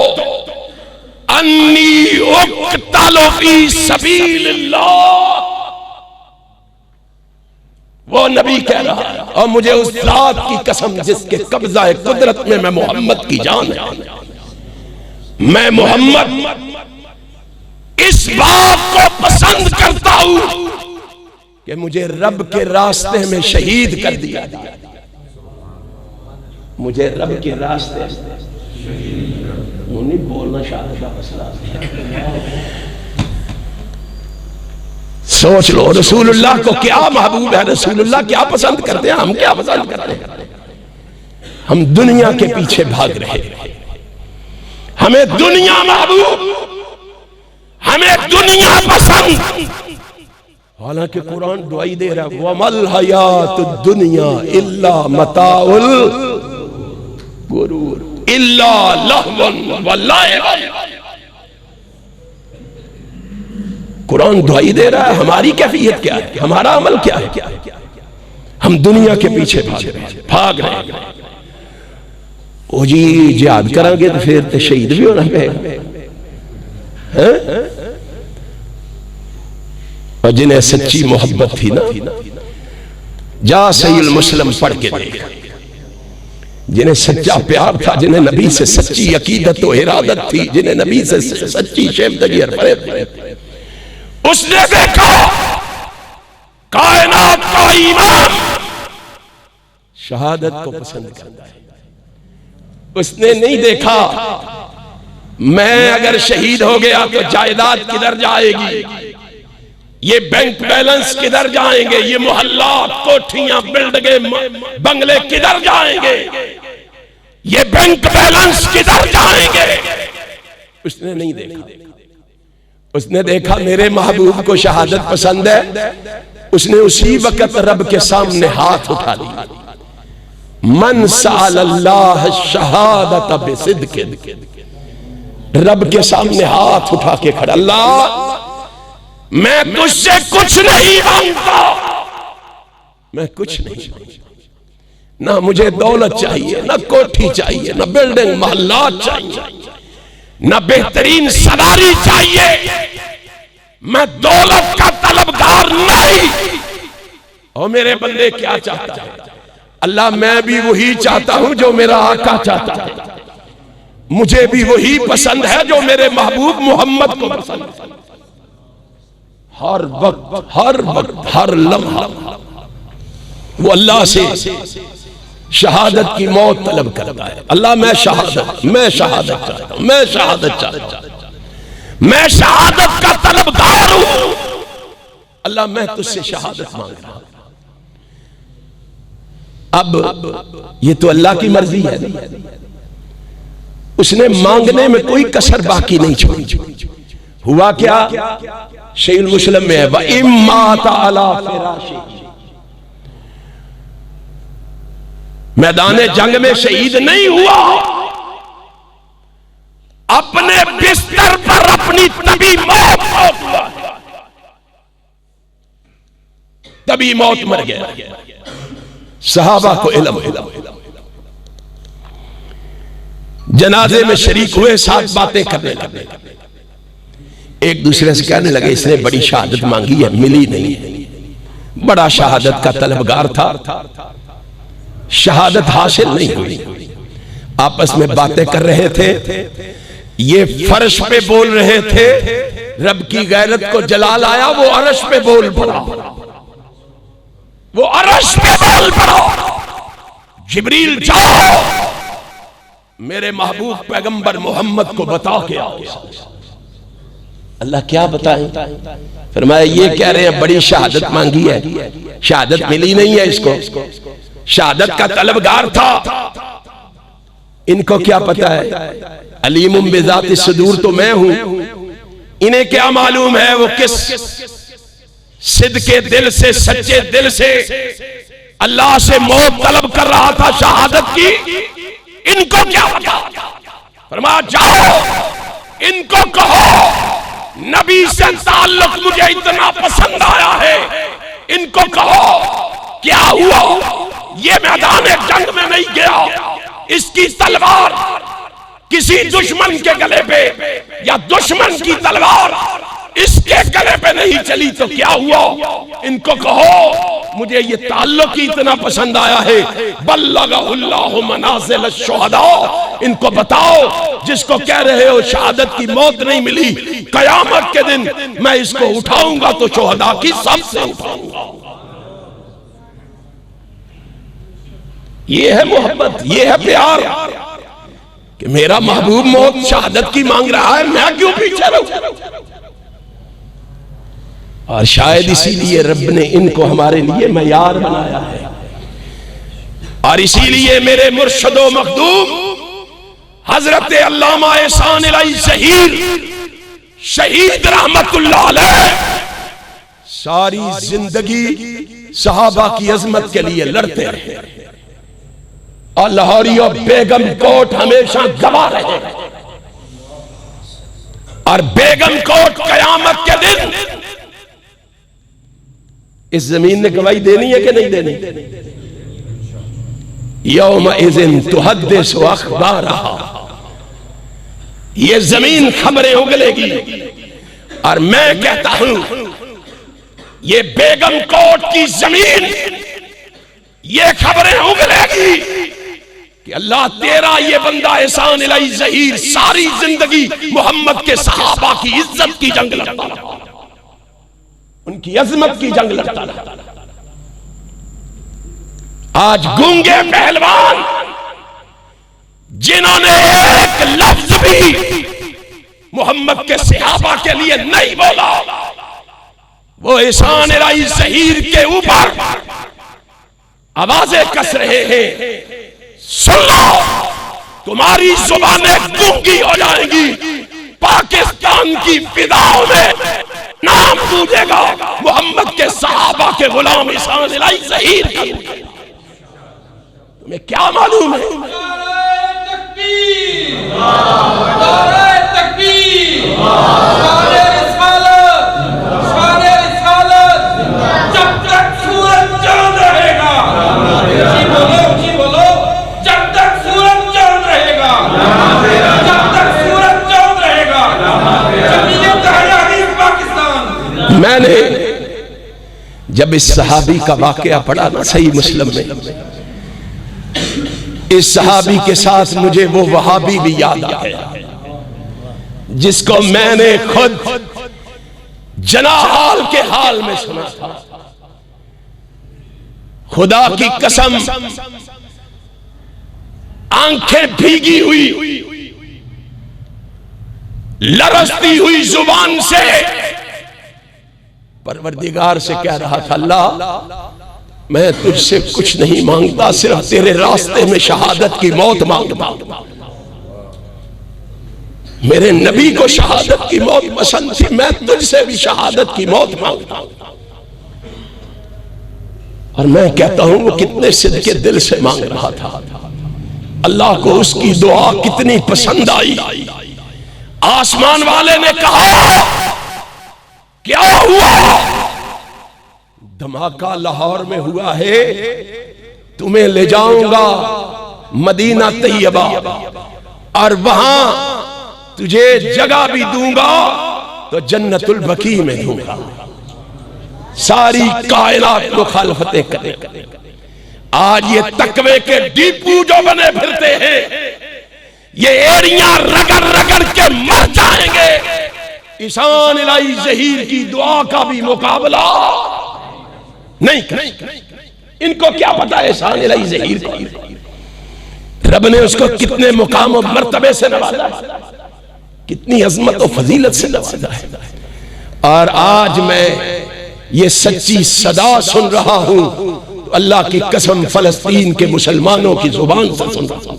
अन्नी उक़्तलु फी सबीलिल्लाह। वो नबी कह रहा है, और मुझे उस जात की कसम जिसके कब्जा कुदरत में मैं मोहम्मद की जान है, मैं मोहम्मद इस बात को पसंद करता हूं कि मुझे रब के रास्ते में शहीद कर दिया। मुझे रब के रास्ते नहीं बोलना सोच लो रसूलुल्लाह को क्या महबूब है, रसूलुल्लाह क्या पसंद करते हैं, हम क्या पसंद करते हैं। हम दुनिया के पीछे भाग रहे हैं। हमें दुनिया महबूब, हमें दुनिया पसंद। हालांकि कुरान दुआई दे रहा है, वमल हयातुद दुनिया इल्ला मताउल गुरूर इल्ला लहवन व लाइब। कुरान दुआई दे रहा है। हमारी कैफियत क्या है, हमारा अमल क्या है? हम दुनिया के पीछे भाग रहे हैं। ओ जी जिहाद करांगे तो फिर तो शहीद भी होना पड़ेगा। और जिन्हें सच्ची मोहब्बत थी ना, जा सहीह मुस्लिम पढ़ के देख। जिन्हें सच्चा प्यार था, जिन्हें नबी से सच्ची अकीदत और इरादत थी, जिन्हें नबी से सच्ची शेफ़क़त और फ़रज़, उसने देखा कायनात का ईमान शहादत को पसंद करता है। उसने नहीं देखा मैं अगर शहीद हो गया तो जायदाद किधर जाएगी, ये बैंक बैलेंस किधर जाएंगे, ये मोहल्ला कोठियां बिल्डिंगें बंगले किधर जाएंगे, ये बैंक बैलेंस किधर जाएंगे। उसने नहीं देखा। उसने देखा मेरे महबूब को शहादत पसंद है। उसने उसी वक्त रब के सामने हाथ उठा लिया। मन सअलल्लाह शहादत बिसिद्क़िन, रब के सामने हाथ उठा के खड़ा, अल्लाह मैं तुझसे कुछ नहीं मांगता, मैं कुछ नहीं मांगता। ना मुझे दौलत चाहिए, ना कोठी चाहिए, ना बिल्डिंग मोहल्ला चाहिए, ना बेहतरीन सवारी चाहिए। मैं दौलत का तलबगार नहीं। और मेरे बंदे क्या चाहता है? अल्लाह मैं भी वही चाहता हूं जो मेरा आका चाहता है, मुझे भी वही पसंद है जो मेरे महबूब मोहम्मद को पसंद है। हर वक्त हर लम्हा वो अल्लाह से शहादत की मौत तलब करता है। अल्लाह मैं शहादत चाहता हूं, मैं शहादत चाहता हूं, मैं शहादत का तलबगार हूं। अल्लाह मैं तुझसे शहादत मांग रहा हूं। अब ये तो अल्लाह की मर्जी है, उसने मांगने में कोई कसर बाकी नहीं छोड़ी। हुआ क्या? शहीद मुस्लिम में है, व इम्मा ताला फिराशी, मैदान जंग में शहीद नहीं हुआ, अपने बिस्तर पर अपनी तभी मौत हुआ, तभी मौत मर गया। सहाबा को इल्म, जनाजे में शरीक हुए, साथ बातें करने लगे, एक दूसरे से कहने लगे इसने बड़ी शहादत मांगी है, मिली नहीं। बड़ा शहादत का तलबगार था, शहादत हासिल नहीं हुई। आपस में बातें कर रहे थे, ये फर्श पे बोल रहे थे, रब की गैरत को जलाल आया, वो अर्श पे बोल पड़ा, वो अर्श पे बोल पड़ा। जिब्रील जाओ मेरे महबूब पैगंबर मोहम्मद को बता के आओ। अल्लाह क्या बताएं? फरमाया ये कह रहे हैं बड़ी शहादत मांगी है, शहादत मिली नहीं है इसको, शहादत का तलबगार था। इनको क्या पता है? अलीमुम बिज़ाति सुदूर तो मैं हूं, इन्हें क्या मालूम है वो किस सिद्ध के दिल से, सच्चे दिल से अल्लाह से मौत तलब कर रहा था शहादत की। इनको क्या पता? फरमाया जाओ इनको कहो नबी से ताल्लुक मुझे इतना पसंद आया है, इनको कहो क्या हुआ, ये मैदान जंग में नहीं गया, इसकी तलवार किसी दुश्मन के गले पे या दुश्मन की तलवार इसके गले पे नहीं चली तो क्या हुआ? इनको कहो मुझे ये ताल्लुक ही इतना पसंद आया है। बल्लगहुल्लाहु मनाज़िल शुहदा, इनको बताओ जिसको कह रहे हो शहादत की मौत नहीं मिली, कयामत के दिन मैं इसको उठाऊंगा तो शुहदा की सबसे उठाऊंगा। ये है मोहब्बत, ये है प्यार कि मेरा महबूब मौत शहादत की मांग रहा है, मैं क्यों पीछे रहूं? और शायद इसीलिए रब ने इनको हमारे लिए मयार बनाया है, और इसीलिए मेरे मुर्शदो मखदूम हजरत अल्लामा एहसान इलाही शहीद रहमतुल्लाह अलैह सारी जिंदगी सहाबा की अजमत के लिए लड़ते रहे, और लाहौरी और बेगम कोट हमेशा गवाह रहे। और बेगम कोट कयामत के दिन इस जमीन ने गवाही देनी है कि नहीं देनी? यौमइज़िन तुहद्दिसु अख़बारहा, ये जमीन खबरें उगलेगी। और मैं कहता हूं ये बेगम कोट की जमीन ये खबरें उगलेगी कि अल्लाह तेरा ये बंदा एहसान इलाही ज़हीर सारी जिंदगी मोहम्मद के सहाबा की इज्जत की जंग लड़ता रहा, उनकी अजमत की जंग लड़ता रहा। आज गूंगे पहलवान जिन्होंने एक लफ्ज भी मोहम्मद के सहाबा के लिए नहीं बोला, वो एहसान इलाही ज़हीर के ऊपर आवाजें कस रहे हैं। सुन लो, तुम्हारी जुबानें गूंगी हो जाएंगी, पाकिस्तान की फिजाओं में नाम गूंजेगा मोहम्मद के सहाबा के गुलाम एहसान इलाही ज़हीर का। तुम्हें क्या मालूम है? जब तक सूरज चांद रहेगा, जी बोलो, जब तक सूरज चांद रहेगा, जब तक सूरज चांद रहेगा, पाकिस्तान। मैंने जब इस सहाबी का वाकया पढ़ा ना सही मुस्लिम में, इस सहाबी के साथ मुझे वो वहाबी भी याद आ गया जिसको मैंने खुद जनाहाल के हाल में सुना था। खुदा की कसम, आंखें भीगी हुई, लरसती हुई जुबान से परवरदिगार से कह रहा था, अल्लाह मैं तुझसे कुछ नहीं मांगता, सिर्फ तेरे रास्ते में शहादत की मौत मांगता। मेरे नबी को शहादत की मौत पसंद थी, मैं तुझसे भी शहादत की मौत मांगता। और मैं कहता हूं वो कितने सिद्ध के दिल से मांग रहा था। अल्लाह को उसकी दुआ कितनी पसंद आई। आसमान वाले ने कहा, क्या हुआ? धमाका लाहौर में हुआ है, तुम्हें ले जाऊंगा मदीना तैयबा और वहां तुझे जगह भी दूंगा तो जन्नतुल बकी में दूंगा। सारी कायनात मुखालफतें करे। आज ये तकवे के डीपू जो बने फिरते हैं, ये एड़ियां रगड़ रगड़ के मर जाएंगे। ईशान इलाही ज़हीर की दुआ का भी मुकाबला नहीं करेंगे। इनको क्या पता है ईशान इलाही ज़हीर को? रब ने उसको कितने मुकाम और मर्तबे से नवाजा है, कितनी अजमत और फजीलत से नवाजा है। और आज मैं ये सच्ची सदा सुन रहा हूं, तो अल्लाह की कसम फलस्तीन के मुसलमानों की जुबान से सुन रहा हूं।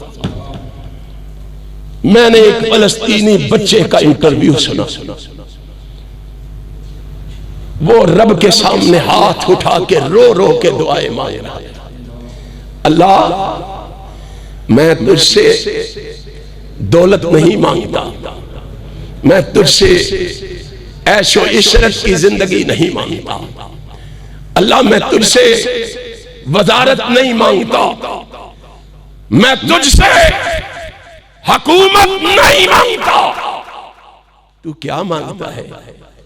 मैंने एक फलस्तीनी बच्चे का इंटरव्यू सुना। वो रब के सामने हाथ उठा के रो रो के दुआएं मांग रहा है, अल्लाह मैं तुझसे दौलत नहीं मांगता, मैं तुझसे ऐशो इशरत की जिंदगी नहीं मांगता, अल्लाह मैं तुझसे वजारत नहीं मांगता, मैं तुझसे हुकूमत नहीं मांगता। तू क्या मांगता है?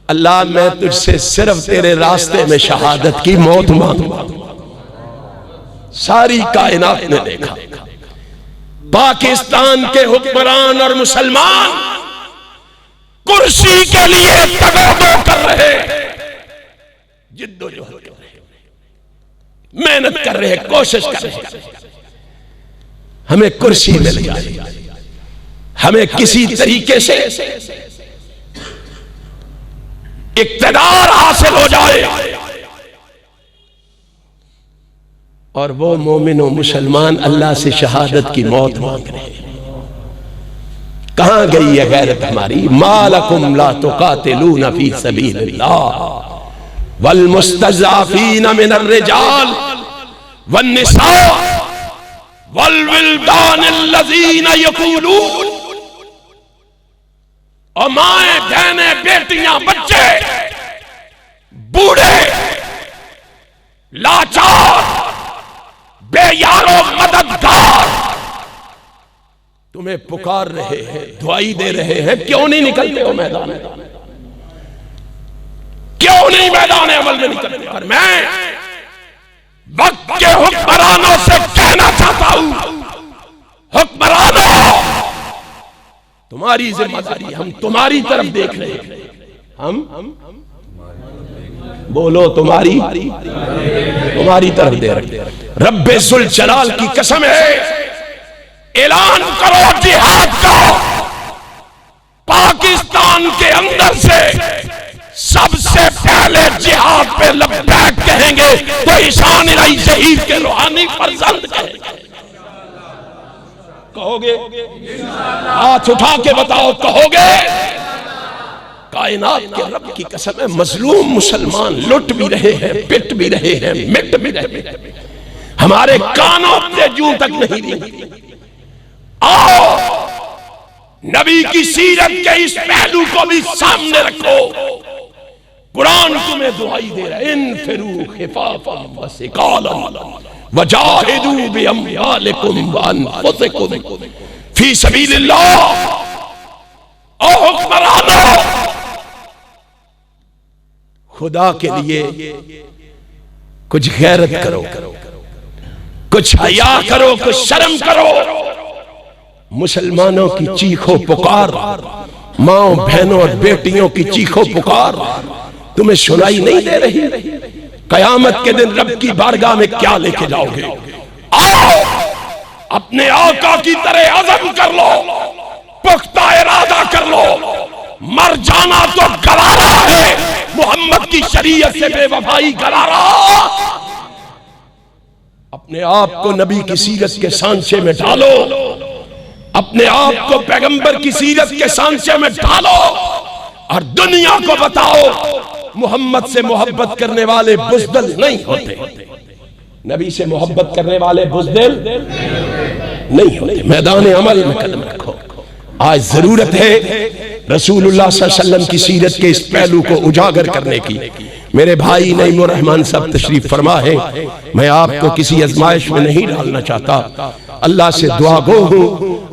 अल्लाह मैं तुझसे सिर्फ तेरे रास्ते में शहादत की मौत मांगता। सारी कायनात ने देखा, पाकिस्तान के हुक्मरान और मुसलमान कुर्सी के लिए तगड़ो कर रहे, जिद्दोजहद कर रहे, मेहनत कर रहे, कोशिश कर रहे, हमें कुर्सी मिल जाए, हमें किसी तरीके से इक्तदार हासिल हो जाए। और वो मोमिन और मुसलमान अल्लाह से शहादत की मौत मांग रहे हैं। कहां गई है गैरत हमारी? मालकुम ला तुकातिलूना फी सबीलिल्लाह वल मुस्तज़अफीन मिनर रिजाल वन निसा वल विल्दान अल्लज़ीना यक़ूलून। और माए बहने बेटियां बच्चे बूढ़े लाचार बेयारो मददगार तुम्हें पुकार रहे हैं, दुआई दे रहे हैं। क्यों नहीं निकलते हो मैदान में? क्यों नहीं मैदान अमल में निकलते? और मैं वक्त के हुक्मरानों से कहना चाहता हूं, हुक्मरानों तुम्हारी जिम्मेदारी, हम तुम्हारी तरफ देख रहे हैं। हम बोलो तुम्हारी तरफ दे रहे। रब्बे जुल जलाल की कसम है, ऐलान करो जिहाद का। पाकिस्तान के अंदर से सबसे पहले जिहाद पे लब्बैक कहेंगे तो ईशान इलाही ज़हीर के रूहानी फर्जंद कहेंगे। कहोगे? हाथ उठा के बताओ, कहोगे? कायनात के रब की कसम है, मजलूम मुसलमान लुट भी रहे हैं, पिट भी रहे हैं, मिट भी रहे हैं, हमारे कानों से जूं तक नहीं दी। आओ नबी की सीरत के इस पहलू को भी सामने रखो। कुरान तुम्हें दुआई दे रहा है, इनफिरू खिफाफन व सिकालन वजाहिदू बिअम्वालिकुम व अनफुसिकुम फी सबीलिल्लाह। ओ हुक्मरानों, खुदा के लिए कुछ गैरत करो, कुछ हया करो, कुछ शर्म करो। मुसलमानों की चीखो पुकार, माओ बहनों और बेटियों की चीखो पुकार तुम्हें सुनाई नहीं दे रही? कयामत के दिन रब की बारगाह में क्या लेके जाओगे? आओ अपने आका की तरह अज़म कर लो, पुख्ता इरादा कर लो। मर जाना तो गवारा है, मोहम्मद की शरीयत से बेवफाई गवारा। अपने आप को नबी की सीरत के सांचे में डालो, अपने आप को पैगंबर की सीरत के सांचे में डालो और दुनिया को बताओ मोहम्मद से मोहब्बत करने वाले बुज़दिल नहीं होते, नबी से मोहब्बत करने वाले बुज़दिल नहीं होते। मैदान अमल में कदम रखो। आज जरूरत है रसूलुल्लाह सल्लल्लाहु अलैहि वसल्लम की सीरत के इस पहलू को उजागर करने की। मेरे भाई नईमुर रहमान साहब तशरीफ फरमा है। मैं आपको किसी आजमाइश में नहीं डालना चाहता, अल्लाह से दुआ गो हूँ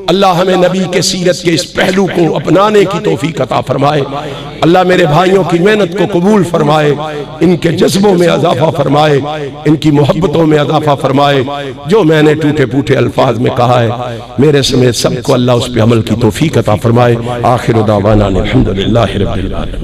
अल्लाह हमें नबी के सीरत के इस पहलू को अपनाने की तौफीक अता फरमाए। अल्लाह मेरे भाइयों की मेहनत को कबूल फरमाए, इनके जज्बों में इजाफा फरमाए, इनकी मोहब्बतों में इजाफा फरमाए। जो मैंने टूटे फूटे अल्फाज में कहा है, मेरे समेत सबको अल्लाह उस पर अमल की तौफीक अता फरमाए। आखिर दावाना अल्हम्दुलिल्लाहि रब्बिल आलमीन।